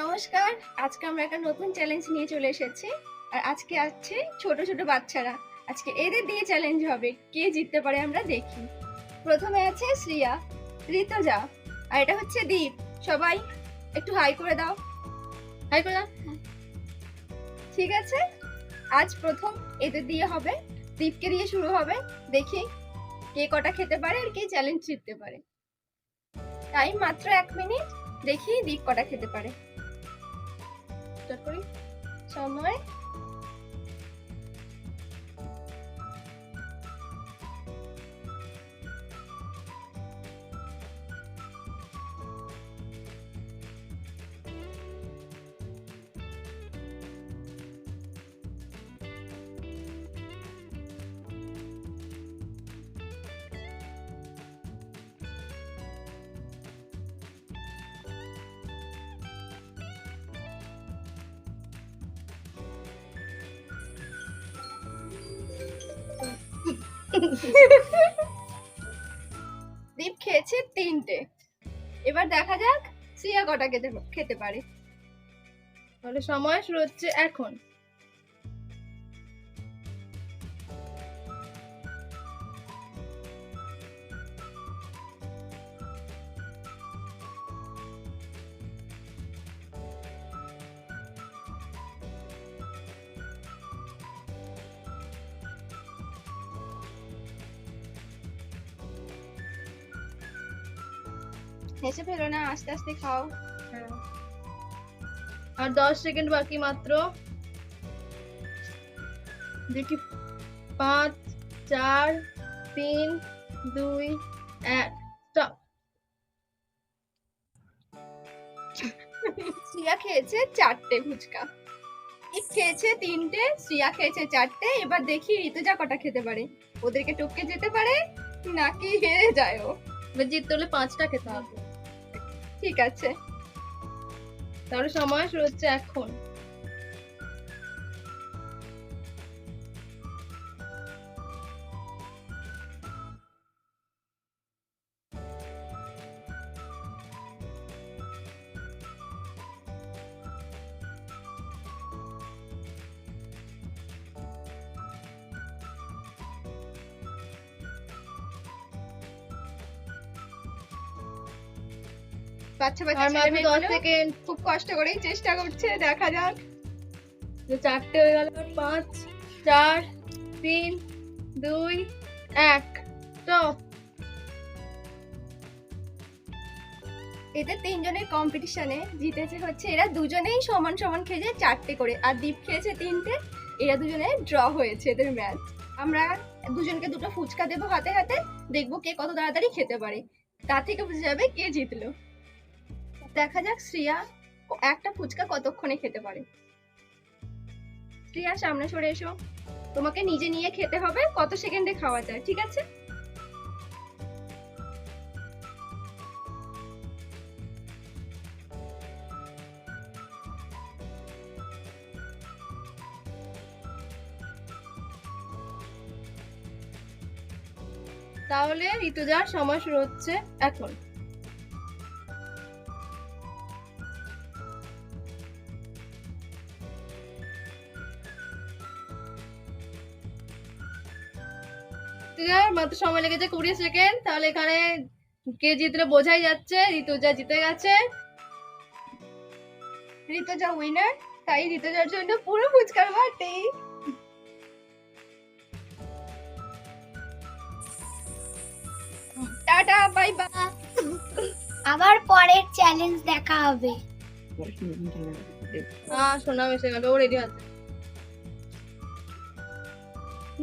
নমস্কার, আজকে আমরা একটা নতুন চ্যালেঞ্জ নিয়ে চলে এসেছি। আর আজকে আছে ছোট ছোট বাচ্চারা। আজকে এদের দিয়ে চ্যালেঞ্জ হবে, কে জিততে পারে আমরা দেখি। প্রথমে আছে শ্রিয়া, ঋতুজা, আর এটা হচ্ছে দীপ। সবাই একটু হাই করে দাও, হাই করে দাও। ঠিক আছে, আজ প্রথম এদের দিয়ে হবে, দীপকে দিয়ে শুরু হবে। দেখি কে কটা খেতে পারে আর কে চ্যালেঞ্জ জিততে পারে। টাইম মাত্র 1 মিনিট, দেখি দীপ কটা খেতে পারে। করি সময়। দীপ খেয়েছে 3টে। এবার দেখা যাক শ্রিয়া কটা খেতে পারে। তাহলে সময় শুরু হচ্ছে এখন। হেসে ফেলো না, আস্তে আস্তে খাও। আর 10 সেকেন্ড বাকি মাত্র। দেখি 5 4 3 2 1 স্টপ। শ্রিয়া খেয়েছে 4টে ফুচকা, দীপ খেয়েছে 3টে, শ্রিয়া খেয়েছে 4টে। এবার দেখি ঋতুজা কটা খেতে পারে। ওদেরকে টপকে যেতে পারে নাকি হেরে যায় ও। এবার জিততে হলে 5টা খেতে হবে। ঠিক আছে, তাহলে সময় শুরু হচ্ছে এখন। বাচ্চা বাচ্চা ছেলে 10 সেকেন্ড খুব কষ্ট করেই চেষ্টা করছে, দেখা যাক। 4টে হয়ে গেল। 5 4 3 2 1 স্টপ। এদের 3 জনের কম্পিটিশনে জিতেছে হচ্ছে এরা দুজনেই সমান সমান খেয়েছে 4টে করে, আর দীপ খেয়েছে 3টে। এরা দুজনে ড্র হয়েছে এদের ম্যাচ। আমরা দুজনকে দুটো ফুচকা দেবো হাতে হাতে, দেখবো কে কত তাড়াতাড়ি খেতে পারে। তা থেকে বুঝে যাবে কে জিতলো। দেখা যাক শ্রিয়া একটা ফুচকা কতক্ষণে খেতে পারে। শ্রিয়া সামনে সরে এসো, তোমাকে নিজে নিয়ে খেতে হবে, কত সেকেন্ডে খাওয়া যায়, ঠিক আছে? তাহলে ঋতুজার সময় শুরু হচ্ছে এখন। মাত্র সময় লেগেছে 20 সেকেন্ড। তাহলে এখানে কে জিতলে বোঝাই যাচ্ছে, ঋতুজা জিতে গেছে। ঋতুজা উইনার, তাই ঋতুজার জন্য পুরো ফুচকার বাটি। Tata, bye bye. আবার পরের চ্যালেঞ্জ দেখা হবে। সোনা এসে গেল, ও রেডি আছে।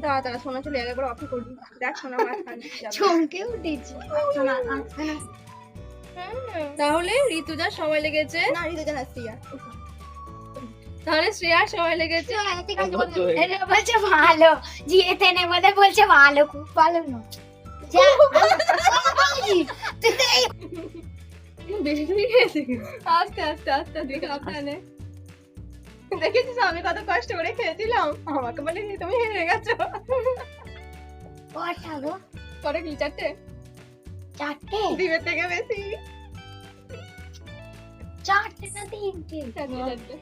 দাঁড়া দাঁড়া, সোনা চলে একবার অফ করবি। দেখ সোনা মাঝখানে চমকে উঠেছি। তাহলে ঋতুজার সময় লেগেছে, না ঋতুজা না শ্রিয়া। তাহলে শ্রেয়ার সময় লেগেছে। বলছে ভালো, জিতে নে বলে বলছে ভালো, খুব ভালো না। বেশি খেয়েছে, আস্তে আস্তে আস্তে দিকে আপনারে দেখেছিস আমি কত কষ্ট করে খেয়েছিলাম, আমাকে বলে তুমি হেরে গেছো। কটা গো? কটা কি? 4টে? 4টে? দিবের থেকে বেশি। চারটে না তিনটে চারটে চারটে